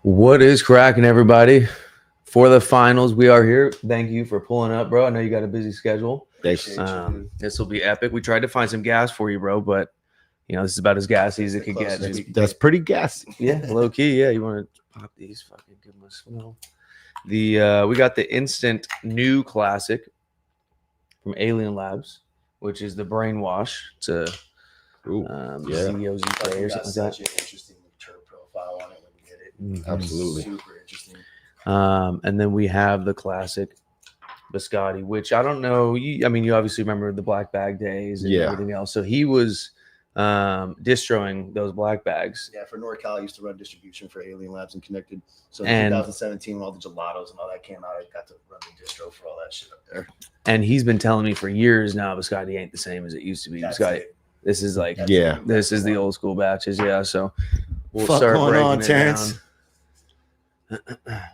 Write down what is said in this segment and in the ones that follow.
What is cracking, everybody? For the finals, we are here. Thank you for pulling up, bro. I know you got a busy schedule. Thanks. This will be epic. We tried to find some gas for you, bro, but this is about as gassy as it could get. That's pretty gassy. Yeah, low key. Yeah, you want to pop these? Fucking give them a smell. We got the instant new classic from AlienLabs, which is the Brainwash. It's a CEOs and players. Got such an interesting terp profile on it when you get it. Absolutely. Super interesting. And then we have the classic Biscotti, which I don't know. You obviously remember the black bag days and everything else. So he was distroing those black bags. Yeah, for NorCal, I used to run distribution for AlienLabs and Connected. So in 2017, when all the gelatos and all that came out, I got to run the distro for all that shit up there. And he's been telling me for years now, Biscotti ain't the same as it used to be. Biscotti, this is like, this is the old school batches. Yeah, so we'll start breaking on, Terrence.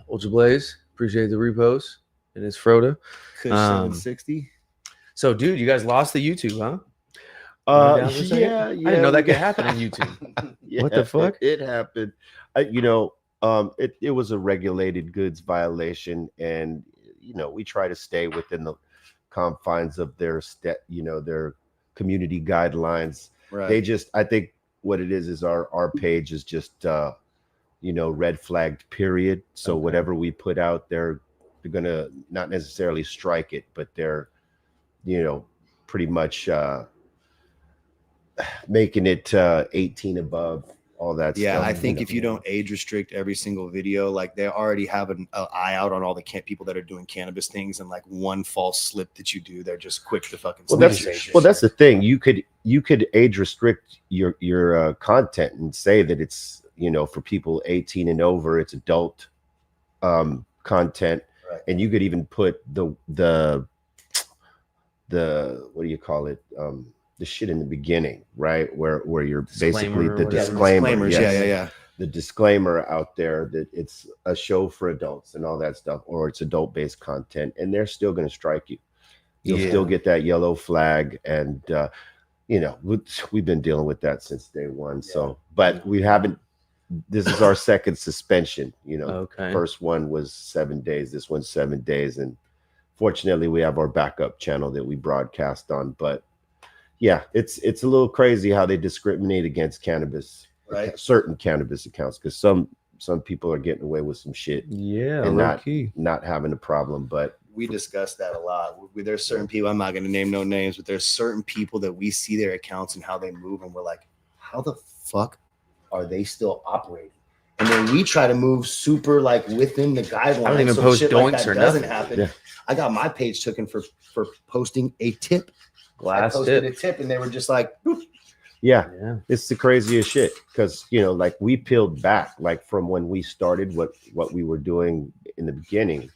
Ultra Blaze, appreciate the repost. And it's Frodo. 760. So, dude, you guys lost the YouTube, huh? Yeah. I didn't know that could happen on YouTube. What the fuck? It happened. It was a regulated goods violation, and we try to stay within the confines of their their community guidelines. Right. I think what it is our page is just red flagged, period. So whatever we put out there, they're gonna not necessarily strike it, but they're pretty much making it 18 above, all that stuff. Yeah, I think if you don't age restrict every single video, like they already have an eye out on all the people that are doing cannabis things, and like one false slip that you do, they're just quick to fucking. That's the thing. You could age restrict your content and say that it's for people 18 and over, it's adult content, and you could even put the what do you call it, the shit in the beginning, right, where you're basically the disclaimer, the disclaimer out there that it's a show for adults and all that stuff, or it's adult based content, and they're still going to strike you. You'll still get that yellow flag, and we've been dealing with that since day one. So, but we haven't. This is our second suspension. First one was 7 days. This one's 7 days, and fortunately, we have our backup channel that we broadcast on. But yeah, it's a little crazy how they discriminate against cannabis, certain cannabis accounts, because some people are getting away with some shit, and not having a problem. But we discussed that a lot. There's certain people, I'm not going to name no names, but there's certain people that we see their accounts and how they move, and we're like, how the fuck are they still operating? And then we try to move super like within the guidelines. I don't even post doinks or doesn't nothing. Happen. Yeah. I got my page taken for posting a tip. I posted a tip, and they were just like, yeah, it's the craziest shit, because like we peeled back, like from when we started what we were doing in the beginning,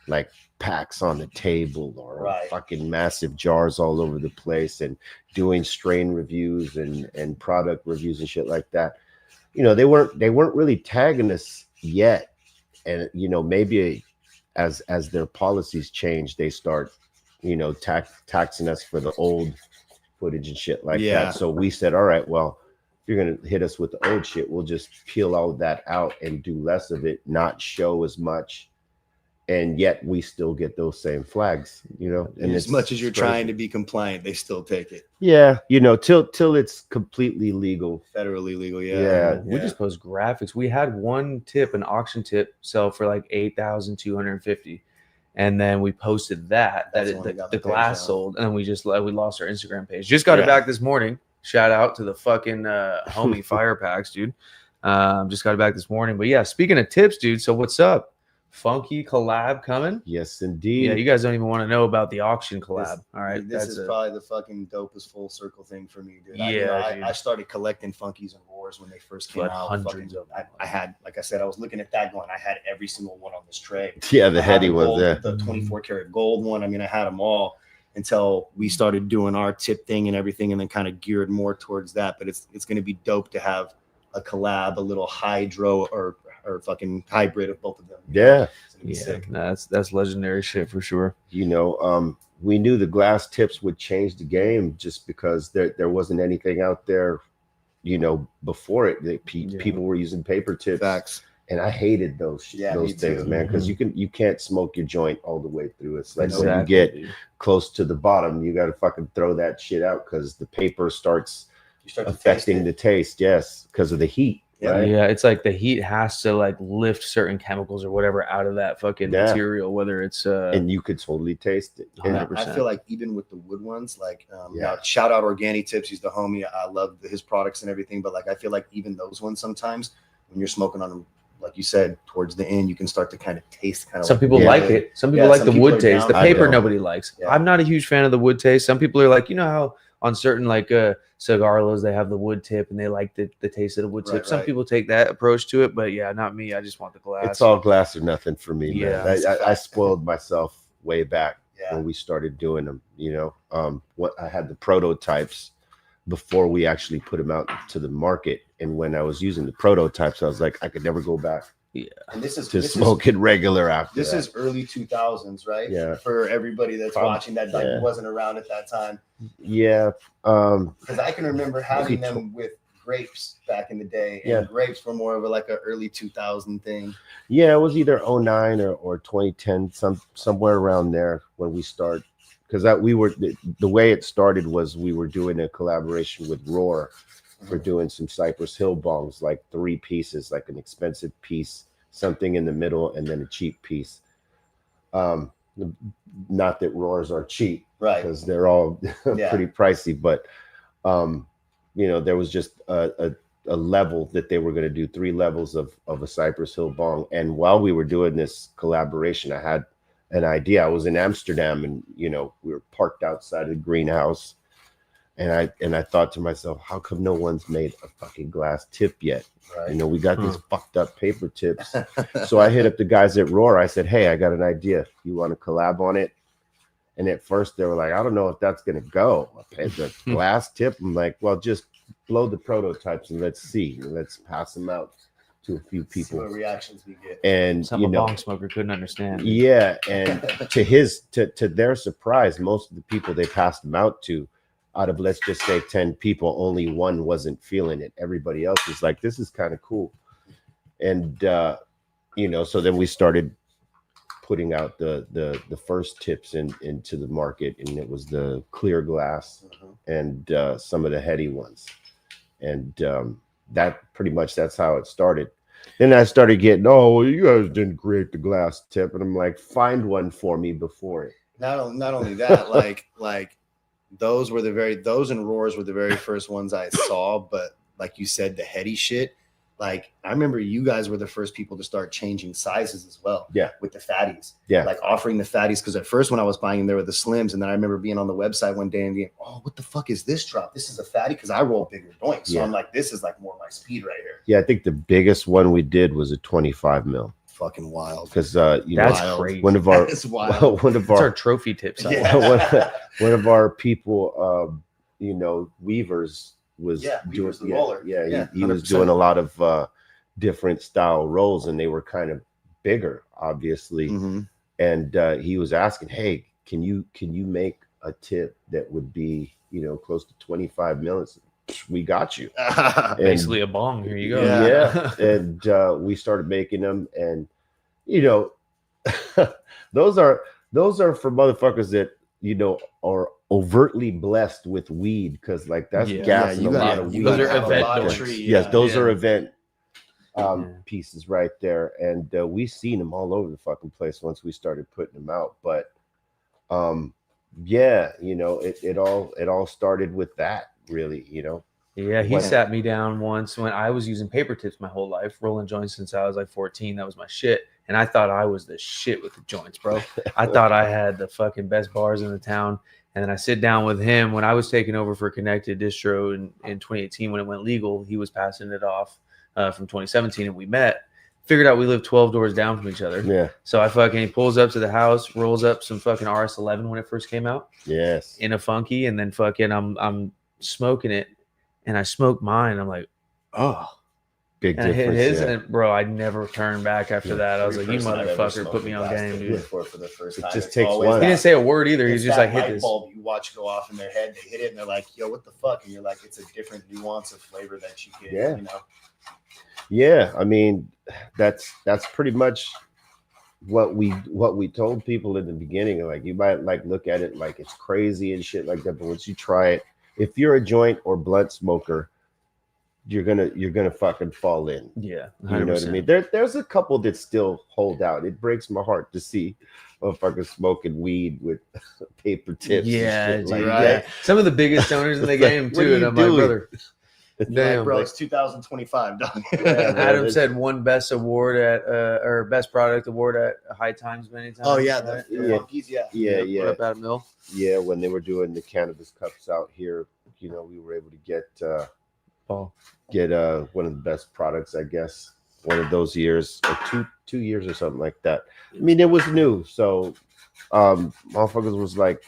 like packs on the table or fucking massive jars all over the place, and doing strain reviews and product reviews and shit like that. They weren't really tagging us yet, and maybe as their policies change, they start taxing us for the old footage and shit like that. So we said, all right, well, if you're gonna hit us with the old shit, we'll just peel all of that out and do less of it, not show as much, and yet we still get those same flags, and as much as you're trying to be compliant, they still take it. Till it's completely legal, federally legal. We just post graphics. We had one tip, an auction tip, sell for like 8,250, and then we posted that the glass sold, and then we lost our Instagram page. Just got it back this morning. Shout out to the fucking homie Fire Packs, dude. Just got it back this morning. But yeah, speaking of tips, dude, so what's up? Funky collab coming? Yes, indeed. Yeah, you guys don't even want to know about the auction collab. All right, this is probably the fucking dopest full circle thing for me, dude. Yeah, I started collecting Funkies and Roars when they first came out. Hundreds of them. I had, like I said, I was looking at that going, I had every single one on this tray. Yeah, the heady ones, the 24 karat gold one. I mean, I had them all until we started doing our tip thing and everything, and then kind of geared more towards that. But it's going to be dope to have a collab, a little hydro or fucking hybrid of both of them. That's legendary shit for sure. We knew the glass tips would change the game, just because there wasn't anything out there before it. People were using paper tips. Facts. And I hated those things, man, because you can't smoke your joint all the way through. It's like when you get close to the bottom, you got to fucking throw that shit out because the paper starts affecting the taste. Yes, because of the heat. Right? Yeah, it's like the heat has to like lift certain chemicals or whatever out of that fucking material, whether it's and you could totally taste it. 100%. I feel like even with the wood ones, like now, shout out Organic Tips, he's the homie. I love his products and everything, but like I feel like even those ones sometimes when you're smoking on them, like you said, towards the end, you can start to kind of taste kind of. Some people like it. Some people like the wood taste. The paper nobody likes. I'm not a huge fan of the wood taste. Some people are like, you know how on certain like cigarlos they have the wood tip and they like the taste of the wood tip. Some people take that approach to it, but yeah, not me. I just want the glass. It's all glass or nothing for me, man. I spoiled myself way back when we started doing them. You know, what I had the prototypes before we actually put them out to the market, and when I was using the prototypes, I was like, I could never go back. Yeah, and this is smoking regular after. This is early 2000s, right? Yeah. For everybody that's watching that wasn't around at that time. Yeah. Because I can remember having them with grapes back in the day. And grapes were more of like an early 2000 thing. Yeah, it was either 09 or 2010, somewhere around there when we started. Because we were the way it started was we were doing a collaboration with Roar. We're doing some Cypress Hill bongs, like 3 pieces, like an expensive piece, something in the middle, and then a cheap piece. Not that Roars are cheap, right? Because they're all pretty pricey. But you know, there was just a level that they were going to do 3 levels of a Cypress Hill bong. And while we were doing this collaboration, I had an idea. I was in Amsterdam, and you know, we were parked outside of the greenhouse. And I thought to myself, how come no one's made a fucking glass tip yet? Right. You know, we got these fucked up paper tips. So I hit up the guys at Roar. I said, hey, I got an idea. You want to collab on it? And at first they were like, I don't know if that's going to go. The glass tip. I'm like, well, just blow the prototypes and let's see. Let's pass them out to a few people. See what reactions we get. And some bong smoker couldn't understand. Yeah. And to their surprise, most of the people they passed them out to, out of, let's just say 10 people, only 1 wasn't feeling it. Everybody else was like, this is kind of cool. And, you know, so then we started putting out the first tips into the market, and it was the clear glass and some of the heady ones. And that pretty much, that's how it started. Then I started getting, oh, well, you guys didn't create the glass tip. And I'm like, find one for me before it. Not only that, like those and Roars were the very first ones I saw. But like you said, the heady shit, like I remember you guys were the first people to start changing sizes as well. Yeah. With the fatties. Yeah. Like offering the fatties. Because at first when I was buying them, there were the slims. And then I remember being on the website one day and being, oh, what the fuck is this drop? This is a fatty, because I roll bigger joints. So I'm like, this is like more my speed right here. Yeah, I think the biggest one we did was a 25 mil. Fucking wild. Because that's crazy. One of our our trophy tips. Yeah. one of our people, you know, Weavers was doing the roller. He was doing a lot of different style rolls, and they were kind of bigger, obviously. And he was asking, hey, can you make a tip that would be, you know, close to 25 mils? We got you. Basically a bong. Here you go. Yeah. And we started making them, and you know, those are for motherfuckers that, you know, are overtly blessed with weed, because like that's gas and a lot of weed. Those are event yes, those are event pieces right there. And we seen them all over the fucking place once we started putting them out. But yeah, you know, it all started with that, really, you know. Yeah, he sat me down once when I was using paper tips my whole life, rolling joints since I was like 14. That was my shit. And I thought I was the shit with the joints, bro. I thought I had the fucking best bars in the town. And then I sit down with him when I was taking over for Connected Distro in 2018 when it went legal. He was passing it off from 2017, and we met. Figured out we lived 12 doors down from each other. Yeah. So he pulls up to the house, rolls up some fucking RS11 when it first came out. Yes. In a funky, and then fucking I'm smoking it. And I smoked mine. I'm like, oh, big difference. I hit his, and bro, I never turned back after that. I was like, you motherfucker, put me on game, dude. For the first time. It just takes one. He didn't say a word either. He's just like, hit this. Bulb you watch go off in their head, they hit it, and they're like, yo, what the fuck? And you're like, it's a different nuance of flavor that you get. Yeah. You know. Yeah, I mean, that's pretty much what we told people in the beginning. Like, you might like look at it like it's crazy and shit like that, but once you try it, if you're a joint or blunt smoker, you're gonna fucking fall in. Yeah, 100%. You know what I mean? There's a couple that still hold out. It breaks my heart to see motherfuckers smoking weed with paper tips. Yeah, and shit like right. that. Some of the biggest owners in the game too. And I'm like, brother, damn, bro, it's 2025, dog. Adam said one best award at or best product award at High Times many times. Oh yeah, right? the monkeys, yeah. What up, Adam Mill? Yeah, when they were doing the cannabis cups out here, you know, we were able to get one of the best products, I guess, one of those years, or two years or something like that. I mean, it was new, so motherfuckers was like,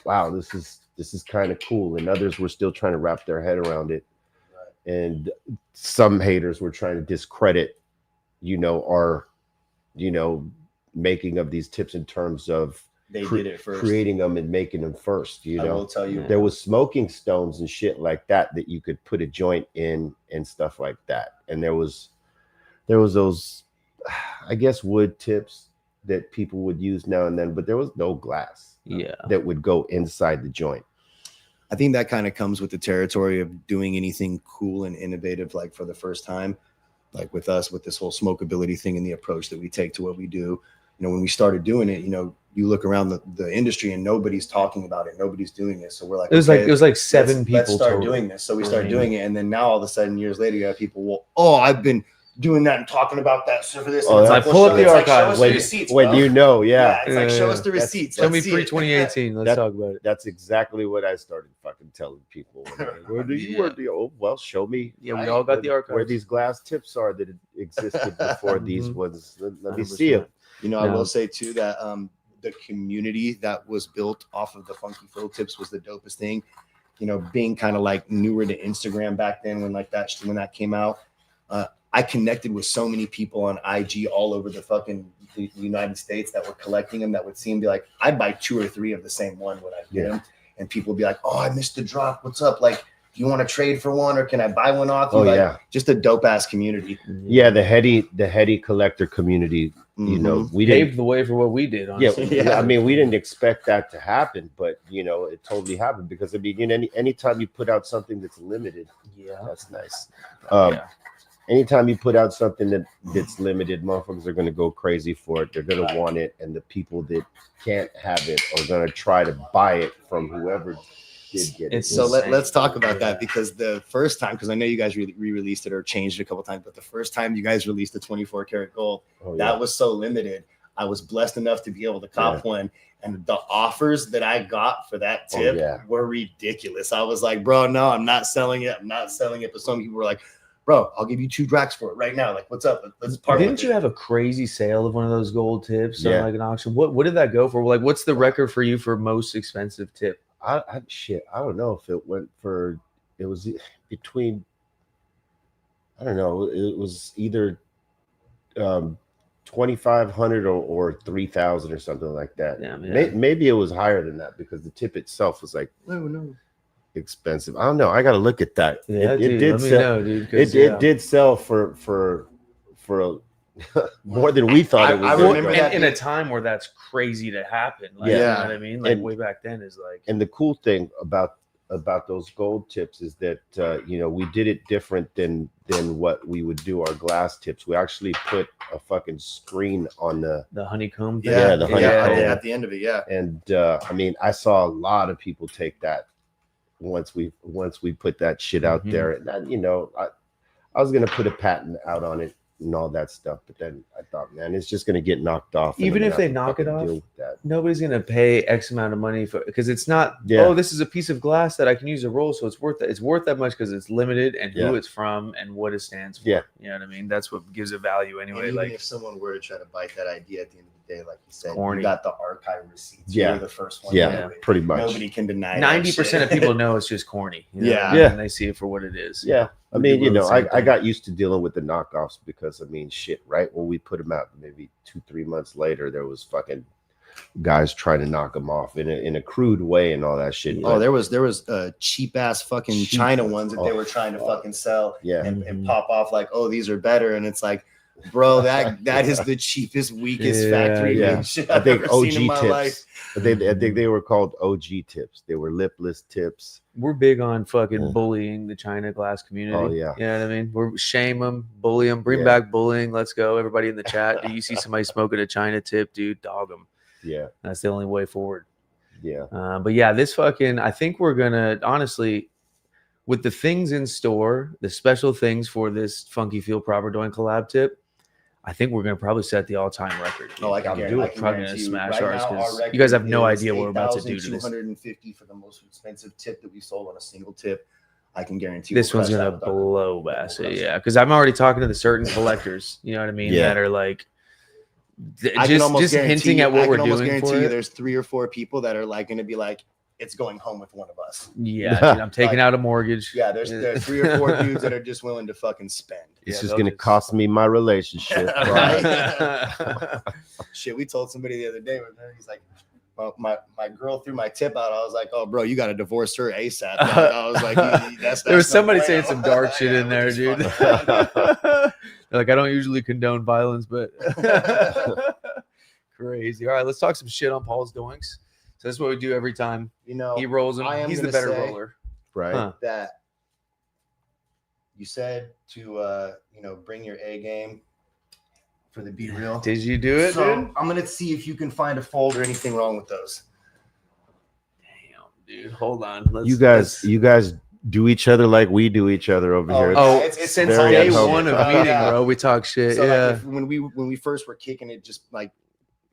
wow, this is kind of cool, and others were still trying to wrap their head around it. Right. And some haters were trying to discredit, you know, our, you know, making of these tips in terms of they did it first, creating them and making them first. You know, I will tell you, there was smoking stones and shit like that you could put a joint in and stuff like that. And there was those, I guess, wood tips that people would use now and then, but there was no glass that would go inside the joint. I think that kind of comes with the territory of doing anything cool and innovative, like for the first time, like with us, with this whole smokability thing and the approach that we take to what we do. You know, when we started doing it, you know, you look around the industry and nobody's talking about it, nobody's doing it. So we're like, it was like seven people. Let's start doing this. So we started doing it, and then now all of a sudden, years later, you have people, well, oh, I've been doing that and talking about that for this. Oh, I pull up the archives when you know, it's like, show us the receipts. Tell me pre-2018. Let's talk about it. That's exactly what I started fucking telling people. Where do you work? Oh, well, show me. Yeah, we all got the archives. Where these glass tips are that existed before these ones. Let me see them. You know, I will say too that the community that was built off of the Funky Flow tips was the dopest thing. You know, being kind of like newer to Instagram back then when that came out. I connected with so many people on IG all over the United States that were collecting them, that would see and be like, I'd buy 2 or 3 of the same one when I get them. And people would be like, oh, I missed the drop. What's up? Like, do you want to trade for one, or can I buy one off you? Just a dope ass community. Yeah, the heady collector community. You know, we paved the way for what we did. Honestly. Yeah, I mean, we didn't expect that to happen, but you know, it totally happened because I mean, anytime you put out something that's limited, that's nice. Anytime you put out something that's limited, motherfuckers are going to go crazy for it. They're going to want it, and the people that can't have it are going to try to buy it from whoever did get it. So let's talk about that, because the first time, because I know you guys re-released it or changed it a couple times, but the first time you guys released the 24 karat gold, that was so limited. I was blessed enough to be able to cop one, and the offers that I got for that tip were ridiculous. I was like, bro, no, I'm not selling it. But some people were like, bro, I'll give you 2 racks for it right now. Like, what's up? Let's part. Didn't you have a crazy sale of one of those gold tips on like an auction? What did that go for? Like, what's the record for you for most expensive tip? I don't know if it went for. It was between. I don't know. It was either 2,500 or 3,000 or something like that. Yeah, maybe it was higher than that because the tip itself was like expensive. I don't know. I got to look at that. Yeah, it did sell. It did sell for more than we thought it was. I remember that in a time where that's crazy to happen. Like, you know what I mean? Like, way back then is like. And the cool thing about those gold tips is that you know, we did it different than what we would do our glass tips. We actually put a fucking screen on the honeycomb thing. The honeycomb at the end of it. And I mean, I saw a lot of people take that once we put that shit out there. And that, you know, I was gonna put a patent out on it and all that stuff, but then I thought, man, it's just going to get knocked off. Even if they knock it off, nobody's going to pay X amount of money for, because it's not, oh, this is a piece of glass that I can use to roll, so it's worth it. It's worth that much because it's limited and who it's from and what it stands for. You know what I mean? That's what gives it value anyway. And even if someone were to try to bite that idea at the end of the day, like you said, you got the archive receipts. You're the first one. Yeah, pretty much. Nobody can deny 90% of people know it's just corny. You know? And they see it for what it is. Yeah. I mean, you know, I got used to dealing with the knockoffs because, I mean, shit, right? When we put them out, maybe 2-3 months later, there was fucking guys trying to knock them off in a crude way and all that shit. Oh, there was cheap ass fucking China ones that they were trying to fucking sell and pop off like, oh, these are better. And it's like, Bro, that is the cheapest, weakest factory shit I've ever seen in my life. I think they were called OG tips. They were lipless tips. We're big on fucking bullying the China glass community. Oh yeah, you know what I mean. We're shame them, bully them, bring back bullying. Let's go, everybody in the chat. Do you see somebody smoking a China tip, dude? Dog them. Yeah, that's the only way forward. Yeah. But yeah, this fucking. I think we're gonna honestly, with the things in store, the special things for this Funky Feel Proper Doing collab tip. I think we're gonna probably set the all-time record. Oh, I can do it. Probably gonna smash ours because you guys have no idea what we're about to do to this. $250 for the most expensive tip that we sold on a single tip. I can guarantee this one's gonna blow, Bassett. Yeah, because I'm already talking to the certain collectors. You know what I mean? That are like, just hinting at what we're doing. I can almost guarantee you, there's 3 or 4 people that are like gonna be like, it's going home with one of us. Yeah, dude, I'm taking out a mortgage. Yeah, there's 3 or 4 dudes that are just willing to fucking spend. This is gonna cost me my relationship. Right? Shit, we told somebody the other day. He's like, well, my girl threw my tip out. I was like, oh, bro, you got to divorce her ASAP. I was like, that's there was somebody saying some dark shit in there, dude. Like, I don't usually condone violence, but crazy. All right, let's talk some shit on Paul's doings. So that's what we do every time. You know, he rolls them. He's the better roller, right? That you said to bring your A game for the Be Real. Did you do it? So dude? I'm gonna see if you can find a fold or anything wrong with those. Damn, dude, hold on. You guys do each other like we do each other over here. Oh, it's since day one of meeting, bro. We talk shit. So yeah. Like when we first were kicking it, just like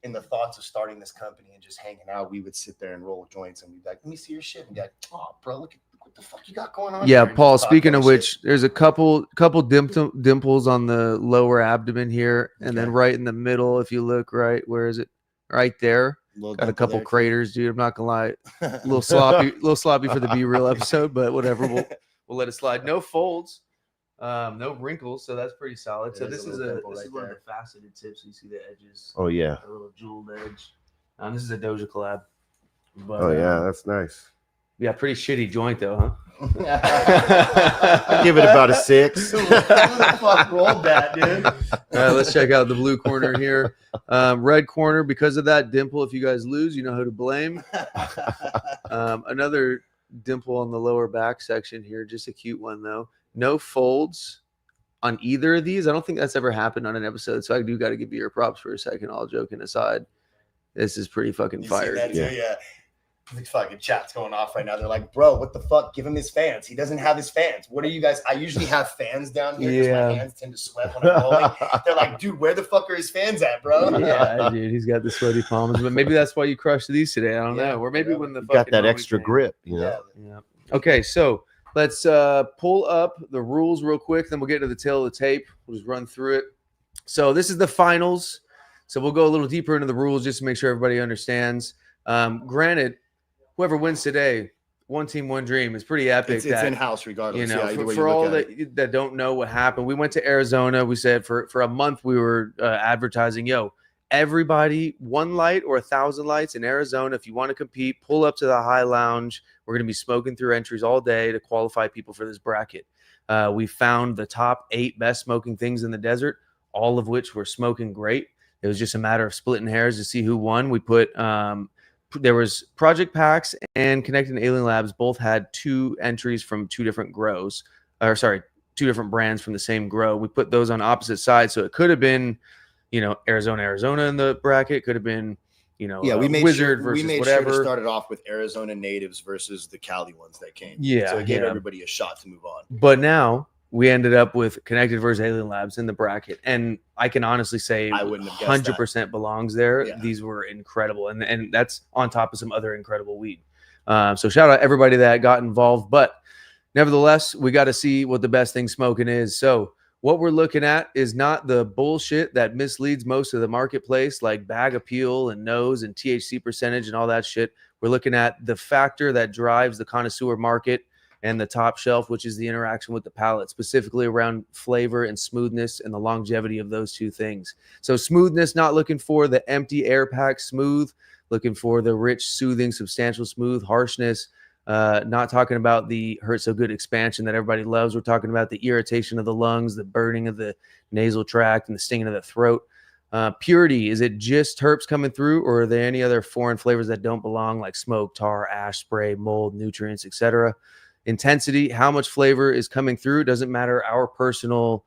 in the thoughts of starting this company and just hanging out, we would sit there and roll joints and we'd be like, let me see your shit. And be like, oh, bro, look at what the fuck you got going on. Yeah, Paul, speaking of which, there's a couple dimples on the lower abdomen here. And then right in the middle, if you look right, where is it? Right there. Got a couple craters, dude. I'm not gonna lie. A little sloppy for the Be Real episode, but whatever. We'll let it slide. No folds. No wrinkles, so that's pretty solid. So this is one of the faceted tips. You see the edges. Oh yeah, a little jeweled edge. This is a Doja collab. But, oh yeah, that's nice. Yeah, pretty shitty joint though, huh? I give it about a 6. Who the fuck rolled that, dude? Let's check out the blue corner here. Red corner, because of that dimple. If you guys lose, you know who to blame. Another dimple on the lower back section here, just a cute one though. No folds on either of these. I don't think that's ever happened on an episode, so I do got to give you your props for a second. All joking aside, this is pretty fucking fire. Yeah. The fucking chat's going off right now. They're like, bro, what the fuck? Give him his fans. He doesn't have his fans. What are you guys? I usually have fans down here because my hands tend to sweat when I'm rolling. They're like, dude, where the fuck are his fans at, bro? Yeah, dude, he's got the sweaty palms, but maybe that's why you crushed these today. I don't know. Or maybe when the got that extra grip, you know. Yeah. Okay, so let's pull up the rules real quick, then we'll get to the tail of the tape. We'll just run through it. So this is the finals. So we'll go a little deeper into the rules just to make sure everybody understands. Granted, whoever wins today, one team, one dream is pretty epic. It's in-house regardless. You know, for all that don't know what happened, we went to Arizona. We said for a month we were advertising, everybody, 1 light or 1,000 lights in Arizona. If you want to compete, pull up to the High Lounge. We're going to be smoking through entries all day to qualify people for this bracket. We found the top 8 best smoking things in the desert, all of which were smoking great. It was just a matter of splitting hairs to see who won. We put there was Project Packs and Connected AlienLabs both had 2 entries from 2 different grows. 2 different brands from the same grow. We put those on opposite sides, so it could have been, Arizona in the bracket. Could have been, we made Wizard versus whatever. Sure to start it off with Arizona natives versus the Cali ones that came. Yeah, so it gave everybody a shot to move on. But now we ended up with Connected versus AlienLabs in the bracket, and I can honestly say I wouldn't have 100% belongs there. Yeah. These were incredible, and that's on top of some other incredible weed. So shout out everybody that got involved, but nevertheless, we got to see what the best thing smoking is. So what we're looking at is not the bullshit that misleads most of the marketplace, like bag appeal and nose and THC percentage and all that shit. We're looking at the factor that drives the connoisseur market and the top shelf, which is the interaction with the palate, specifically around flavor and smoothness and the longevity of those 2 things. So smoothness, not looking for the empty air pack smooth, looking for the rich, soothing, substantial smooth. Harshness, Not talking about the Hurt So Good expansion that everybody loves. We're talking about the irritation of the lungs, the burning of the nasal tract, and the stinging of the throat. Purity, is it just terps coming through, or are there any other foreign flavors that don't belong, like smoke, tar, ash, spray, mold, nutrients, etc.? Intensity, how much flavor is coming through? It doesn't matter our personal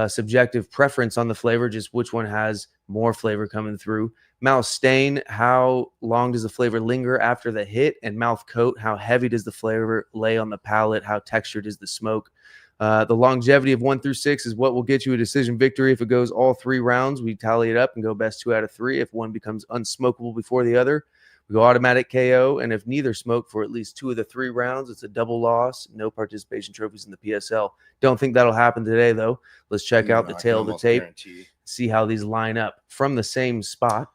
subjective preference on the flavor, just which one has more flavor coming through. Mouth stain, how long does the flavor linger after the hit? And mouth coat, how heavy does the flavor lay on the palate? How textured is the smoke? The longevity of 1 through 6 is what will get you a decision victory. If it goes all 3 rounds, we tally it up and go best 2 out of 3. If one becomes unsmokable before the other, we go automatic KO. And if neither smoke for at least 2 of the 3 rounds, it's a double loss. No participation trophies in the PSL. Don't think that'll happen today, though. Let's check out the tail of the tape, see how these line up from the same spot.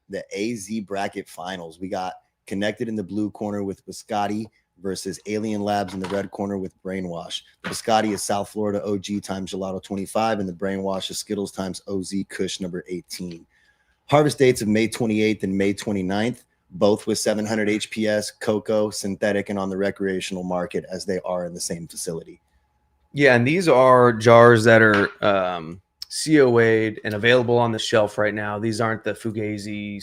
The AZ bracket finals. We got Connected in the blue corner with Biscotti versus AlienLabs in the red corner with Brainwash. The Biscotti is South Florida OG times Gelato 25, and the Brainwash is Skittles times OZ Kush number 18. Harvest dates of May 28th and May 29th, both with 700 HPS, cocoa, synthetic, and on the recreational market as they are in the same facility. Yeah, and these are jars that are COA'd and available on the shelf right now. These aren't the Fugazi,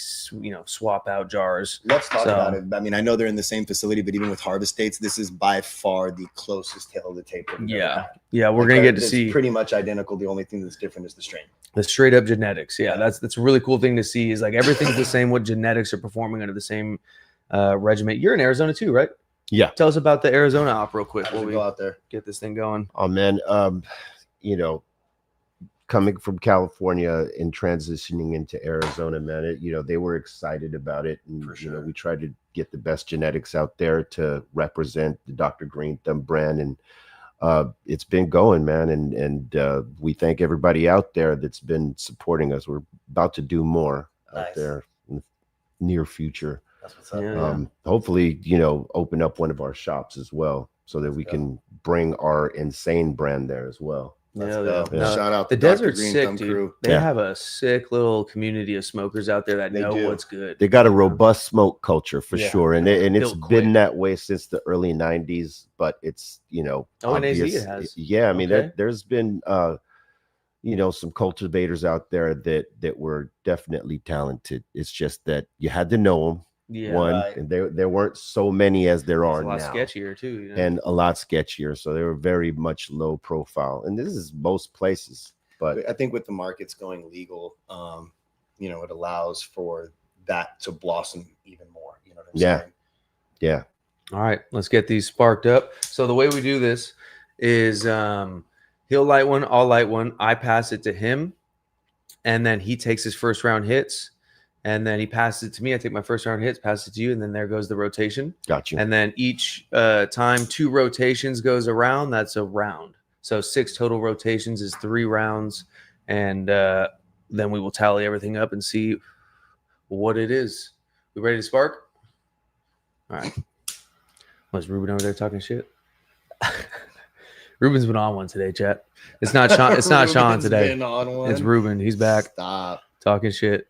swap out jars. Let's talk about it. I mean, I know they're in the same facility, but even with harvest dates, this is by far the closest tail of the tape. Yeah, we're gonna get to see pretty much identical. The only thing that's different is the strain. The straight up genetics. Yeah, that's a really cool thing to see. Is like everything's the same. What genetics are performing under the same regiment. You're in Arizona too, right? Yeah. Tell us about the Arizona op real quick. We'll go out there, get this thing going. Oh man, coming from California and transitioning into Arizona, man, they were excited about it. And, we tried to get the best genetics out there to represent the Dr. Green Thumb brand. And it's been going, man. And we thank everybody out there that's been supporting us. We're about to do more out there in the near future. That's what's up. Hopefully, open up one of our shops as well so that we can bring our insane brand there as well. Yeah. Shout out the Desert Sick, dude. Crew. They have a sick little community of smokers out there that know what's good. They got a robust smoke culture for sure, and it's been that way since the early '90s. But it's obvious. It has. Yeah, I mean there's been some cultivators out there that were definitely talented. It's just that you had to know them. And there weren't so many as there are now. A lot sketchier too, and a lot sketchier. So they were very much low profile, and this is most places. But I think with the markets going legal, it allows for that to blossom even more. You know what I'm saying? Yeah. All right, let's get these sparked up. So the way we do this is he'll light one, I'll light one. I pass it to him, and then he takes his first round hits. And then he passes it to me. I take my first round hits, pass it to you, and then there goes the rotation. Got you. And then each time 2 rotations goes around, that's a round. So 6 total rotations is 3 rounds. And then we will tally everything up and see what it is. We ready to spark? All right. Was Ruben over there talking shit? Ruben's been on one today, chat. It's not Sean. It's not Sean today. It's Ruben. He's back. Stop talking shit.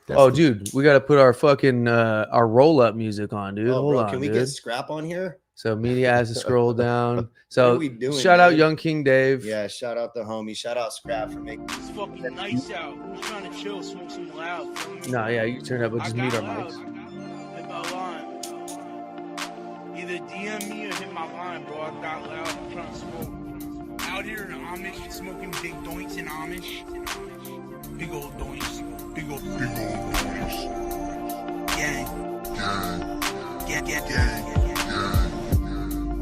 Oh, dude, we got to put our fucking our roll up music on, dude. Hold on, can we get Scrap on here? So media has to scroll down. So shout out Young King Dave. Yeah, shout out the homie. Shout out Scrap for making it's fucking nice out. I'm trying to chill, smoke some loud. No, yeah, you turn up, but just mute our mics. Either DM me or hit my line, bro. I got loud. I'm trying to smoke. Out here in the Amish, smoking big doinks in Amish. Big old doinks. Big old doinks. Gang.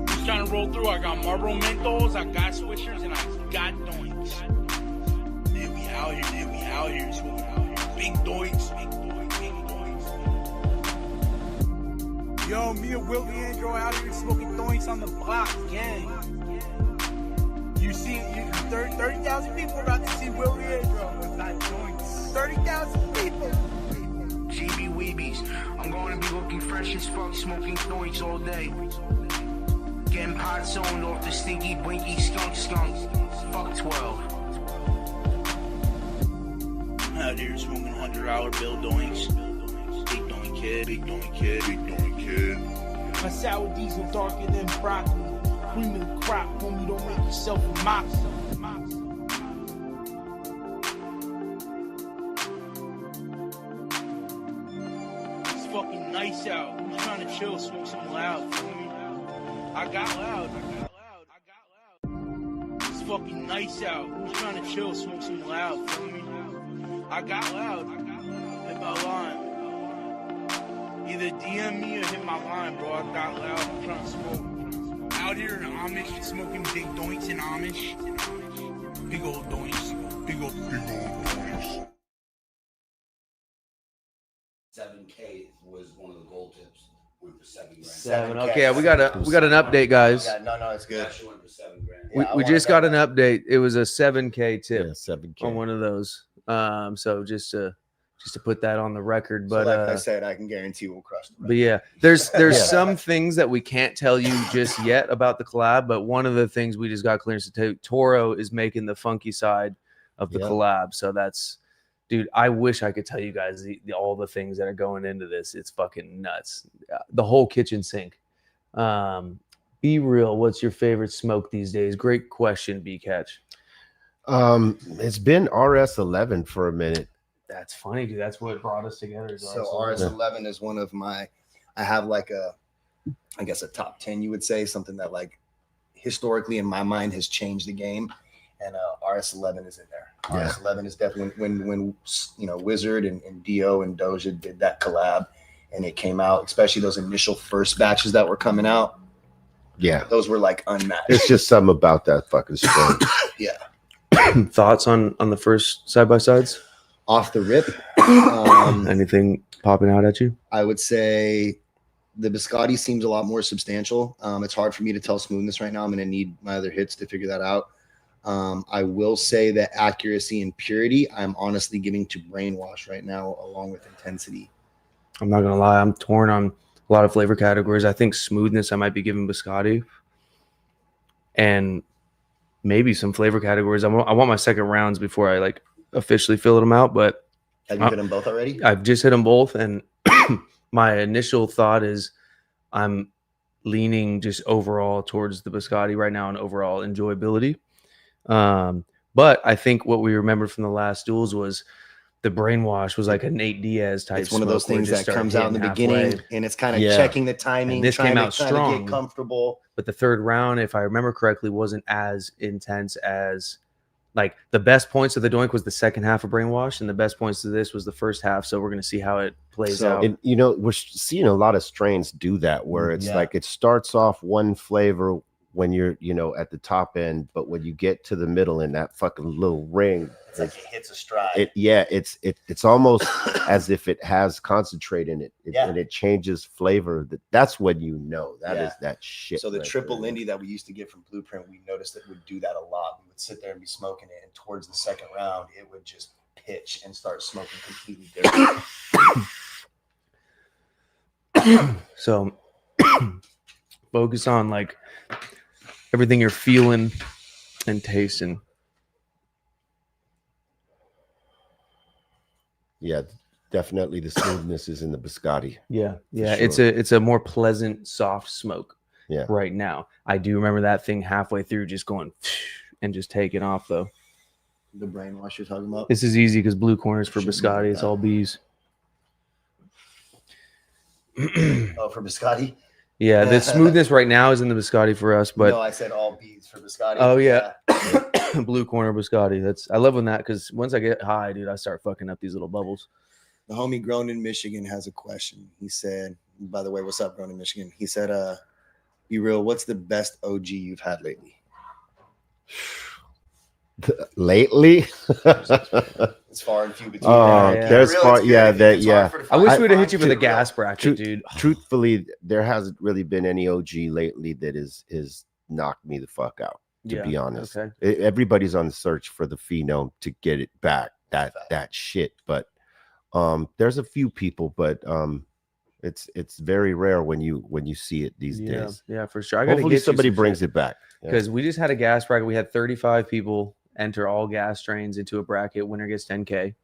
Just trying to roll through. I got Marlboro Menthos, I got Swishers, and I got doinks. Yeah, we out here. Smoking big doinks. Yo, me and Wilkie Andrew out here smoking doinks on the block, gang. You see, 30,000 people about to see Wilkie Andrew with that doinks. 30,000 people. GB Weebies, I'm going to be looking fresh as fuck, smoking doinks all day. Getting pot zoned off the stinky, blinky skunk. Fuck 12. Out here smoking $100 bill doinks. Big doink kid. kid. My sour diesel darker than broccoli. Cream of the crop, homie, don't make yourself a mock. It's fucking nice out. I'm trying to chill, smoke some loud. I got loud. It's fucking nice out. I'm trying to chill, smoke some loud. I got loud. Hit my line. Either DM me or hit my line, bro. I got loud. I'm trying to smoke. Out here in Amish, smoking big doinks in Amish. Big old doinks. Big old doinks. 7K was one of the gold tips. Went for 7 grand. 7. Okay, yeah, we got an update, guys. Yeah, no, it's good. Actually went for 7 grand. We just got an update. It was a 7K tip 7K on one of those. So just to put that on the record, but so like I said, I can guarantee we'll crush them. But yeah, there's some things that we can't tell you just yet about the collab. But one of the things we just got clearance to take, Toro is making the funky side of the collab. So that's, dude, I wish I could tell you guys all the things that are going into this. It's fucking nuts. The whole kitchen sink. Be real. What's your favorite smoke these days? Great question, B Catch. It's been RS11 for a minute. That's funny, dude. That's what brought us together. So RS11 is one of my, I have like I guess a top 10, you would say, something that like historically in my mind has changed the game. And RS11 is in there. Yeah. RS11 is definitely when you know, Wizard and Dio and Doja did that collab and it came out, especially those initial first batches that were coming out. Yeah. Those were like unmatched. It's just something about that fucking strain. Yeah. Thoughts on the first side-by-sides? Off the rip. Anything popping out at you? I would say the Biscotti seems a lot more substantial. It's hard for me to tell smoothness right now. I'm going to need my other hits to figure that out. I will say that accuracy and purity, I'm honestly giving to Brainwash right now, along with intensity. I'm not going to lie. I'm torn on a lot of flavor categories. I think smoothness, I might be giving Biscotti. And maybe some flavor categories. I want my second rounds before I like officially fill them out. But have you hit them both already? I've just hit them both. And my initial thought is I'm leaning just overall towards the Biscotti right now and overall enjoyability. But I think what we remembered from the last duels was the Brainwash was like a Nate Diaz type. It's one of those things that comes out in the beginning and it's kind of checking the timing. And this came out strong, get comfortable. But the third round, if I remember correctly, wasn't as intense as like the best points of the doink was the second half of Brainwash, and the best points of this was the first half. So we're going to see how it plays out. And, you know, we're seeing a lot of strains do that where it's like it starts off one flavor when you're, you know, at the top end, but when you get to the middle in that fucking little ring, it's like it hits a stride. It's almost as if it has concentrate in it, and it changes flavor. That's when you know that is that shit. So the triple Lindy that we used to get from Blueprint, we noticed that would do that a lot. We would sit there and be smoking it, and towards the second round, it would just pitch and start smoking completely different. So focus on like everything you're feeling and tasting. Yeah, definitely the smoothness is in the Biscotti. Yeah. Sure. It's a more pleasant, soft smoke. Yeah. Right now, I do remember that thing halfway through just going and just taking off though. The Brainwash you're talking about. This is easy because blue corners for Biscotti. It's all bees. Oh, for Biscotti. Yeah, the smoothness right now is in the Biscotti for us, but no, I said all bees for Biscotti. Oh yeah. Blue corner Biscotti. I love when that, because once I get high, dude, I start fucking up these little bubbles. The homie Grown in Michigan has a question. He said, by the way, what's up, Grown in Michigan? He said, be real, what's the best OG you've had lately? Lately? It's far and few between. There's far, I wish we'd have hit you for the gas bracket, dude. Truthfully, there hasn't really been any OG lately that is knocked me the fuck out, to be honest. Okay. Everybody's on the search for the phenome to get it back, that shit. But there's a few people, but it's very rare when you see it these days. Yeah, for sure. Hopefully somebody brings it back, because we just had a gas bracket. We had 35 people enter all gas strains into a bracket. Winner gets 10K.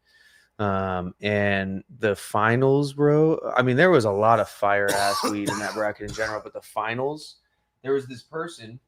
And the finals, bro. I mean, there was a lot of fire ass weed in that bracket in general, but the finals, there was this person.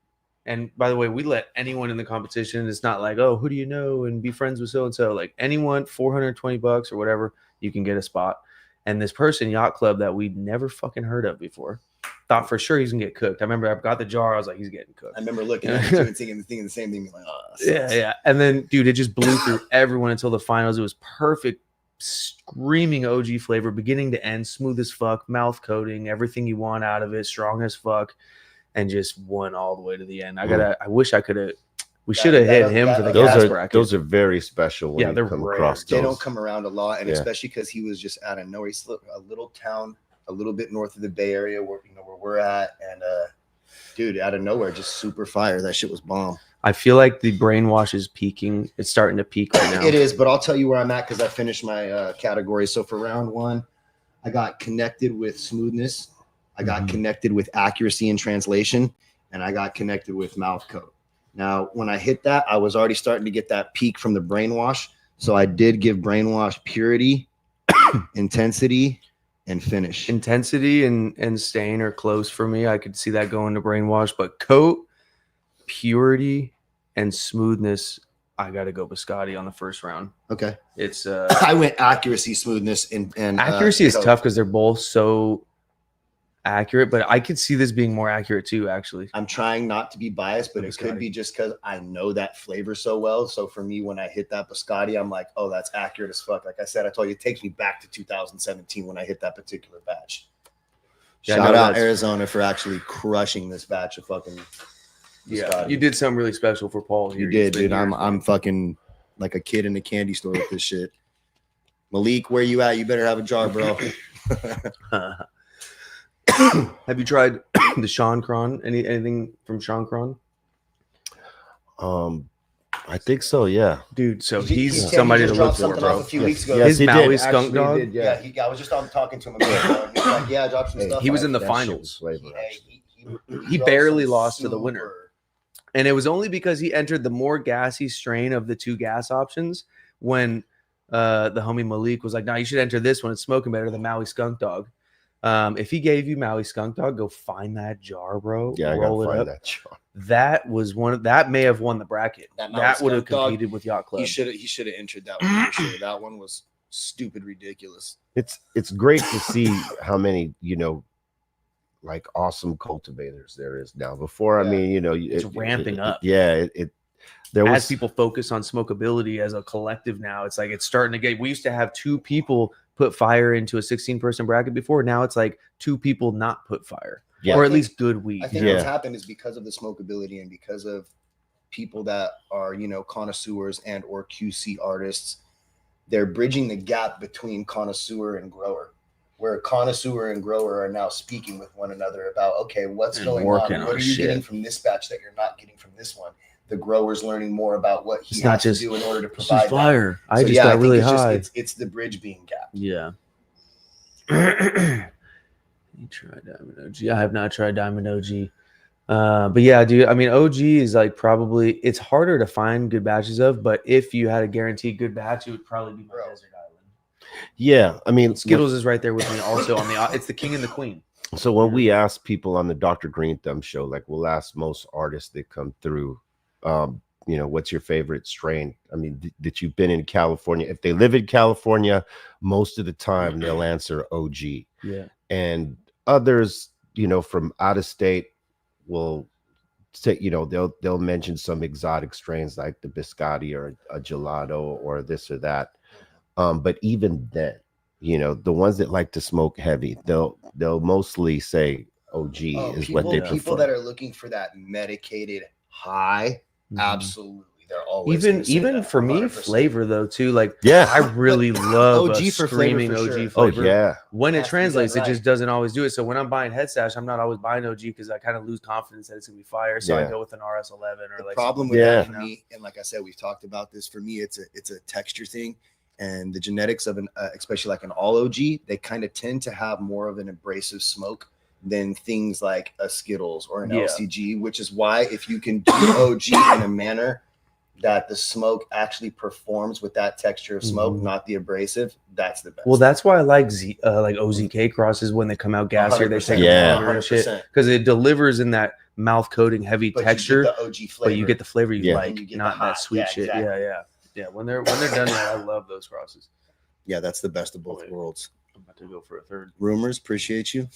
And by the way, we let anyone in the competition. It's not like, oh, who do you know and be friends with so and so. Like anyone, $420 or whatever, you can get a spot. And this person, Yacht Club, that we'd never fucking heard of before, thought for sure he's gonna get cooked. I remember I got the jar. I was like, he's getting cooked. I remember looking at it and thinking the same thing. Like, oh, yeah. And then, dude, it just blew through everyone until the finals. It was perfect, screaming OG flavor, beginning to end, smooth as fuck, mouth coating, everything you want out of it, strong as fuck. And just won all the way to the end. I wish I could have. We should have hit him for the gas bracket. Those are very special. When they're come rare. across They those. don't come around a lot, and especially because he was just out of nowhere. He's a little town, a little bit north of the Bay Area, where we're at, and dude, out of nowhere, just super fire. That shit was bomb. I feel like the Brainwash is peaking. It's starting to peak right now. It is, but I'll tell you where I'm at because I finished my category. So for round one, I got connected with smoothness. I got connected with accuracy and translation. And I got connected with mouth coat. Now, when I hit that, I was already starting to get that peak from the Brainwash. So I did give Brainwash purity, intensity, and finish. Intensity and stain are close for me. I could see that going to Brainwash, but coat, purity, and smoothness, I got to go Biscotti on the first round. Okay. It's I went accuracy, smoothness, and accuracy is tough because they're both so accurate, but I could see this being more accurate too, actually. I'm trying not to be biased, but it could be just because I know that flavor so well. So for me, when I hit that Biscotti, I'm like, oh, that's accurate as fuck. Like I said, I told you, it takes me back to 2017 when I hit that particular batch. Shout out Arizona for actually crushing this batch of fucking Biscotti. Yeah, you did something really special for Paul here. You did, dude. I'm fucking like a kid in a candy store with this shit. Malik, where you at? You better have a jar, bro. Have you tried the Sean Cron? Anything from Sean Cron? I think so, yeah. Dude, so he's somebody to look for, bro. A few weeks ago. His Maui Skunk Dog. I was just talking to him about it. He was like, yeah, I dropped some stuff. He was in the finals. He dropped barely some lost to the winner. And it was only because he entered the more gassy strain of the two gas options when the homie Malik was like, no, you should enter this one. It's smoking better than Maui Skunk Dog. If he gave you Maui Skunk Dog, go find that jar, bro. Yeah, roll it up. That jar. That was that may have won the bracket. That would have competed with Yacht Club. He should have entered that one. For sure. That one was stupid ridiculous. It's great to see how many, like awesome cultivators there is now. Before, I mean, it's ramping up. Yeah, there was, as people focus on smokability as a collective now, it's like it's starting to get. We used to have two people put fire into a 16-person bracket before. Now it's like two people not put fire, or at least good weed. I think what's happened is because of the smokability and because of people that are, connoisseurs and or QC artists, they're bridging the gap between connoisseur and grower, where connoisseur and grower are now speaking with one another about, okay, what's going on? What are you getting from this batch that you're not getting from this one? The grower's learning more about what he has to do in order to provide fire. I just got really high. It's the bridge being gapped. Yeah. You try Diamond OG. I have not tried Diamond OG. But yeah, dude, I mean, OG is like probably, it's harder to find good batches of, but if you had a guaranteed good batch, it would probably be my Desert Island. Yeah, I mean, Skittles is right there with me also on the, it's the king and the queen. So when we ask people on the Dr. Green Thumb show, like we'll ask most artists that come through, what's your favorite strain? I mean, that you've been in California. If they live in California, most of the time they'll answer OG. Yeah. And others, from out of state will say, they'll mention some exotic strains like the Biscotti or a gelato or this or that. But even then, the ones that like to smoke heavy, they'll mostly say OG is what they prefer. People that are looking for that medicated high, absolutely, they're always even for me 100%. Flavor though too, like I really love OG for screaming flavor OG sure. flavor. Oh yeah, when it translates, it just doesn't always do it. So when I'm buying head stash, I'm not always buying OG because I kind of lose confidence that it's gonna be fire. So I go with an RS11 or the like problem with that for me, and like I said, we've talked about this. For me, it's a texture thing, and the genetics of an especially like an all OG, they kind of tend to have more of an abrasive smoke than things like a Skittles or an LCG, which is why if you can do OG in a manner that the smoke actually performs with that texture of smoke, not the abrasive, that's the best. Well, that's why I like OZK crosses when they come out gassier. They take longer and shit because it delivers in that mouth coating heavy texture. You get the OG flavor, but you get the flavor you like, you not that sweet shit. Exactly. Yeah. When they're done, I love those crosses. Yeah, that's the best of both worlds. I'm about to go for a third. Rumors, appreciate you.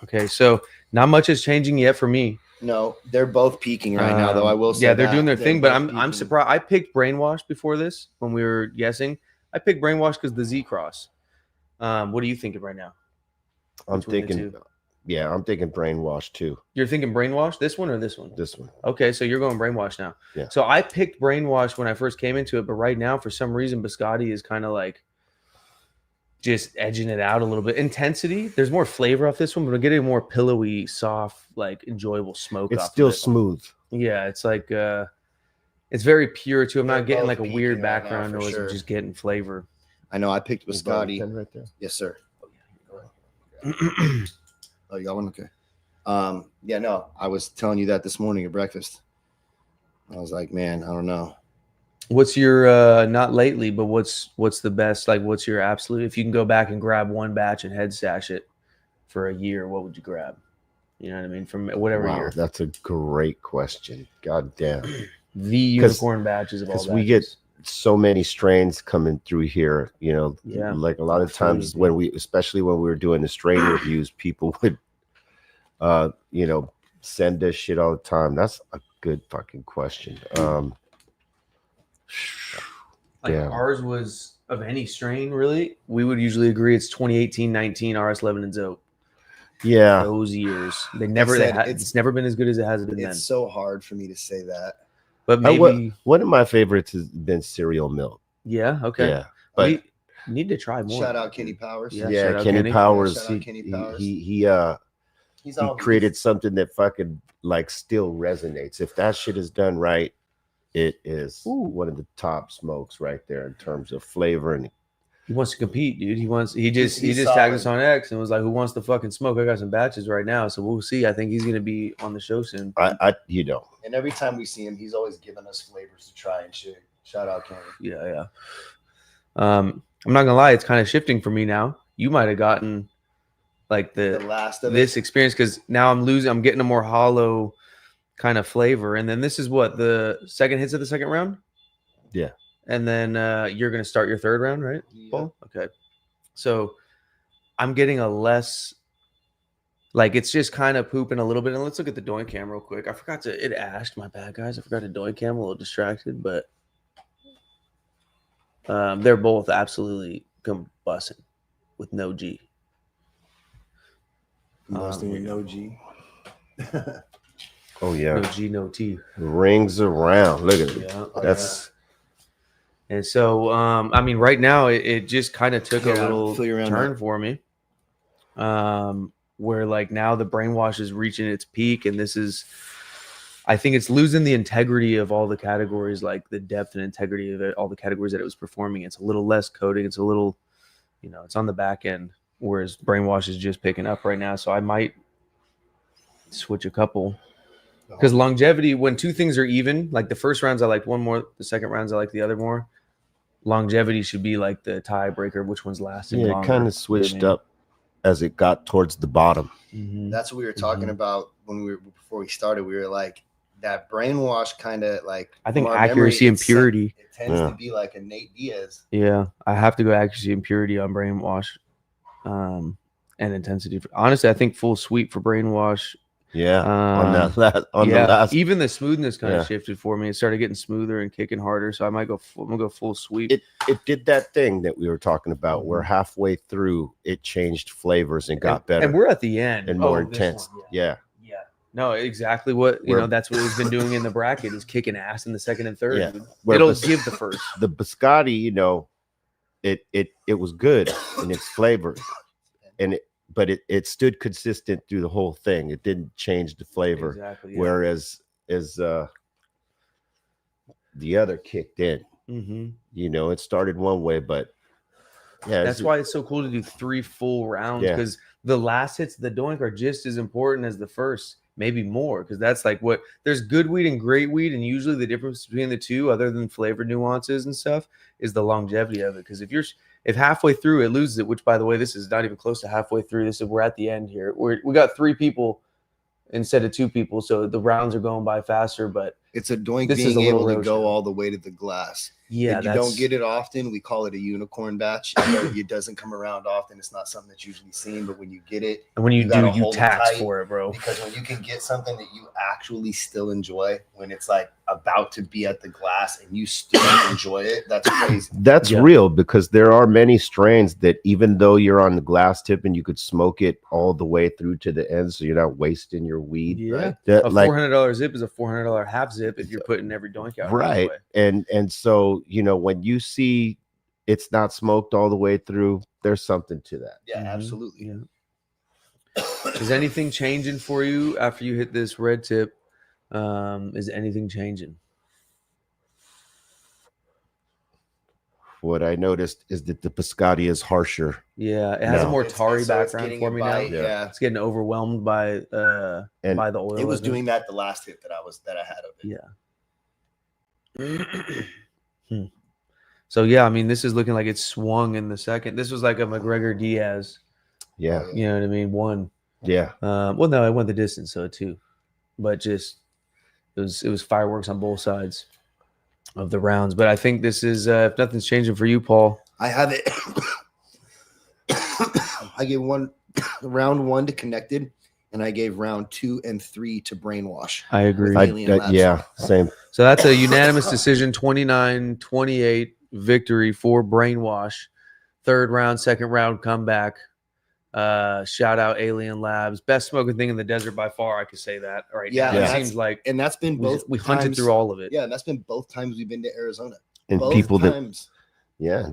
Okay, so not much is changing yet for me. No, they're both peaking right now, though. I will say, they're doing their thing, but I'm surprised. I picked Brainwash before this when we were guessing. I picked Brainwash because the Z cross. What are you thinking right now? I'm thinking Brainwash too. You're thinking Brainwash, this one or this one? This one. Okay, so you're going Brainwash now. Yeah. So I picked Brainwash when I first came into it, but right now for some reason Biscotti is kind of like just edging it out a little bit. Intensity, there's more flavor off this one, but we're getting more pillowy, soft, like enjoyable smoke. It's still smooth. Yeah, it's like it's very pure too. I'm not getting like a weird background noise. I'm just getting flavor. I know. I picked Biscotti right there. Yes, sir. Oh, you got one? Okay. Yeah, no. I was telling you that this morning at breakfast. I was like, man, I don't know. What's your not lately, but what's the best? Like, what's your absolute? If you can go back and grab one batch and head stash it for a year, what would you grab? You know what I mean? From whatever year. That's a great question. God damn. The unicorn batches of all. Because we get so many strains coming through here. You know, like a lot of times especially when we were doing the strain reviews, people would, send us shit all the time. That's a good fucking question. Ours was of any strain, really. We would usually agree it's 2018, 19, RS11 and Zope. Yeah, those years. It's never been as good as it has been then. It's so hard for me to say that. But maybe one of my favorites has been Cereal Milk. Yeah, okay. Yeah, but we need to try more. Shout out Kenny Powers. Yeah, Kenny Powers. Shout out Kenny Powers. He created something that fucking like still resonates. If that shit is done right, it is one of the top smokes right there in terms of flavor. And he wants to compete, dude. He just tagged us on X and was like, "Who wants to fucking smoke? I got some batches right now, so we'll see." I think he's gonna be on the show soon. And every time we see him, he's always giving us flavors to try and shit. Shout out Kenny. Yeah. I'm not gonna lie, it's kind of shifting for me now. You might have gotten like the last of this experience because now I'm getting a more hollow kind of flavor. And then this is what the second hits of the second round. Yeah. And then you're going to start your third round, right? Yeah. Paul? Okay. So I'm getting a less, like, it's just kind of pooping a little bit. And let's look at the doink cam real quick. I forgot it ashed. My bad, guys. I forgot to doink cam. A little distracted, but they're both absolutely combusting with no G. Combusting with no G. Oh yeah, no G, no T. Rings around. Look at it. Yeah, that's. And so, I mean, right now it just kind of took a little turn for me. Where like now the Brainwash is reaching its peak, and this is, I think it's losing the integrity of all the categories, like the depth and integrity of all the categories that it was performing. It's a little less coating. It's a little, it's on the back end. Whereas Brainwash is just picking up right now. So I might switch a couple. Because longevity, when two things are even, like the first rounds I like one more, the second rounds I like the other more. Longevity should be like the tiebreaker, which one's lasting longer. It kind of switched up as it got towards the bottom. Mm-hmm. That's what we were talking about before we started. We were like, that Brainwash kind of like, I think accuracy and purity. It tends to be like a Nate Diaz. Yeah, I have to go accuracy and purity on Brainwash. And intensity. Honestly, I think full sweep for Brainwash. Yeah, the last. Even the smoothness kind of shifted for me. It started getting smoother and kicking harder. So I'm gonna go full sweep. It did that thing that we were talking about, where halfway through it changed flavors and got better. And we're at the end and more intense. Yeah. No, exactly what that's what we've been doing in the bracket is kicking ass in the second and third. Yeah. It'll give the first. The Biscotti, it was good in its flavor, but it stood consistent through the whole thing. It didn't change the flavor. Exactly, whereas the other kicked in. Mm-hmm. It started one way, but that's why it's so cool to do 3 full rounds because the last hits of the doink are just as important as the first. maybe more, because that's like what there's good weed and great weed, and usually the difference between the two, other than flavor nuances and stuff, is the longevity of it. Because if halfway through it loses it, which by the way, this is not even close to halfway through. We're at the end here. We got 3 people instead of 2 people, so the rounds are going by faster. But it's a doink being able to go all the way to the glass. Yeah, if you don't get it often, we call it a unicorn batch. It doesn't come around often. It's not something that's usually seen, but when you get it, and when you do, you tax for it, bro. Because when you can get something that you actually still enjoy, when it's like about to be at the glass and you still enjoy it, that's crazy. That's real, because there are many strains that even though you're on the glass tip and you could smoke it all the way through to the end, so you're not wasting your weed. Yeah, right? A $400 zip is a $400 half zip if you're putting every doink out. Right, and so when you see it's not smoked all the way through, there's something to that. Yeah, absolutely. Yeah. Is anything changing for you after you hit this red tip? Is anything changing? What I noticed is that the Biscotti is harsher. Yeah, it has a more tarry background for me now. Yeah, it's getting overwhelmed by the oil. It was doing that the last hit that I had of it. Yeah. So yeah, I mean, this is looking like it's swung in the second. This was like a McGregor Diaz. Yeah, you know what I mean. 1. Yeah. Well, no, I went the distance, so 2. But just it was fireworks on both sides of the rounds. But I think this is if nothing's changing for you, Paul. I have it. I gave round 1 to Connected, and I gave round 2 and 3 to Brainwash. I agree. Yeah, same. So that's a unanimous decision, 29-28 victory for Brainwash. 3rd round, 2nd round comeback. Shout out AlienLabs, best smoking thing in the desert by far. I could say that right now. It seems like, and that's been both. We hunted through all of it. Yeah, and that's been both times we've been to Arizona. And both people times.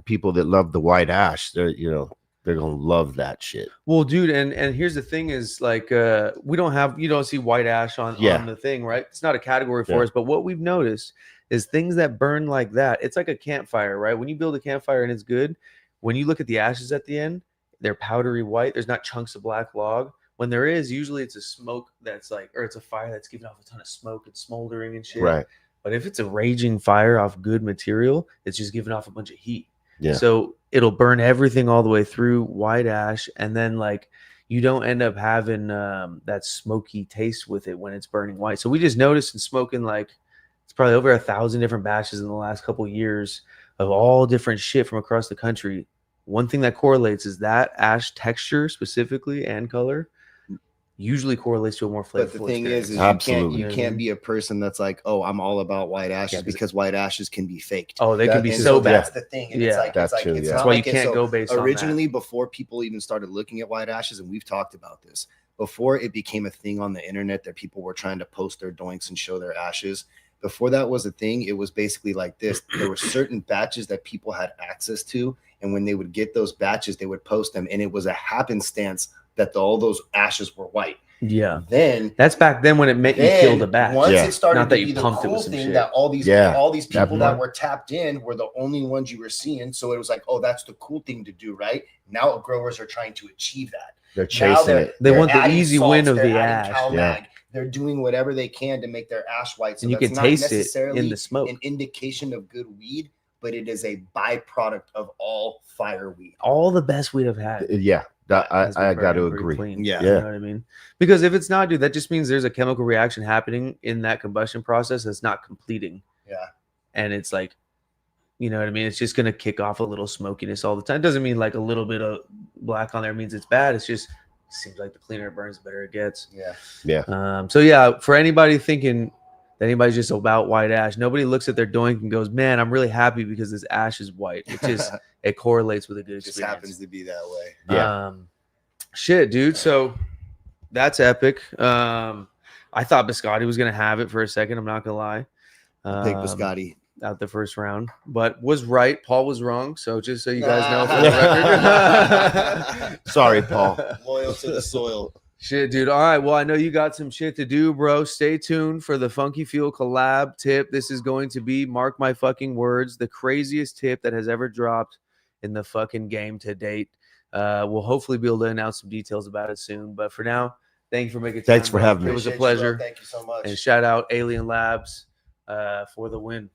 people that love the white ash, they're gonna love that shit. Well, dude, and here's the thing is like you don't see white ash on the thing, right? It's not a category for us, but what we've noticed is things that burn like that. It's like a campfire, right? When you build a campfire and it's good, when you look at the ashes at the end, they're powdery white. There's not chunks of black log. When there is, usually it's a smoke that's like, or it's a fire that's giving off a ton of smoke and smoldering and shit. Right. But if it's a raging fire off good material, it's just giving off a bunch of heat. Yeah. So it'll burn everything all the way through, white ash, and then like you don't end up having that smoky taste with it when it's burning white. So we just noticed in smoking like it's probably over 1,000 different batches in the last couple of years of all different shit from across the country. One thing that correlates is that ash texture specifically and color usually correlates to a more flavorful. But the thing is you can't be a person that's like, oh, I'm all about white ashes, because white ashes can be faked. Oh, they can be so bad. That's the thing. And that's why you can't go based on that. Originally, before people even started looking at white ashes, and we've talked about this, before it became a thing on the internet that people were trying to post their doinks and show their ashes, before that was a thing, it was basically like this. There were certain batches that people had access to, and when they would get those batches, they would post them, and it was a happenstance that all those ashes were white. Yeah. Then that's back then when it meant you killed a batch. Once it started not that to you be pumped the cool it with some thing shit. that all these people that were tapped in were the only ones you were seeing. So it was like, oh, that's the cool thing to do, right? Now growers are trying to achieve that. They're chasing it. They want the easy win of the ash. They're doing whatever they can to make their ash white. So and you that's can not taste necessarily it in the smoke. An indication of good weed, but it is a byproduct of all fire weed. All the best weed I've had. Yeah. I got to agree. Yeah. You know what I mean? Because if it's not, dude, that just means there's a chemical reaction happening in that combustion process that's not completing. Yeah. And it's like, you know what I mean? It's just going to kick off a little smokiness all the time. It doesn't mean like a little bit of black on there means it's bad. It's just, it seems like the cleaner it burns, the better it gets. Yeah. Yeah. So yeah, for anybody thinking that anybody's just about white ash, nobody looks at their doink and goes, man, I'm really happy because this ash is white. It just, it correlates with a good experience. It just happens to be that way. Yeah. Shit, dude. So that's epic. I thought Biscotti was going to have it for a second. I'm not going to lie. Big Biscotti out the first round, but was right. Paul was wrong. So just so you guys know for the record. Sorry, Paul. Loyal to the soil. Shit, dude. All right. Well, I know you got some shit to do, bro. Stay tuned for the Funky Fuel collab tip. This is going to be, mark my fucking words, the craziest tip that has ever dropped in the fucking game to date. We'll hopefully be able to announce some details about it soon. But for now, Thank you for making time. Thanks for having me. It was a pleasure. Thank you so much. And shout out AlienLabs for the win.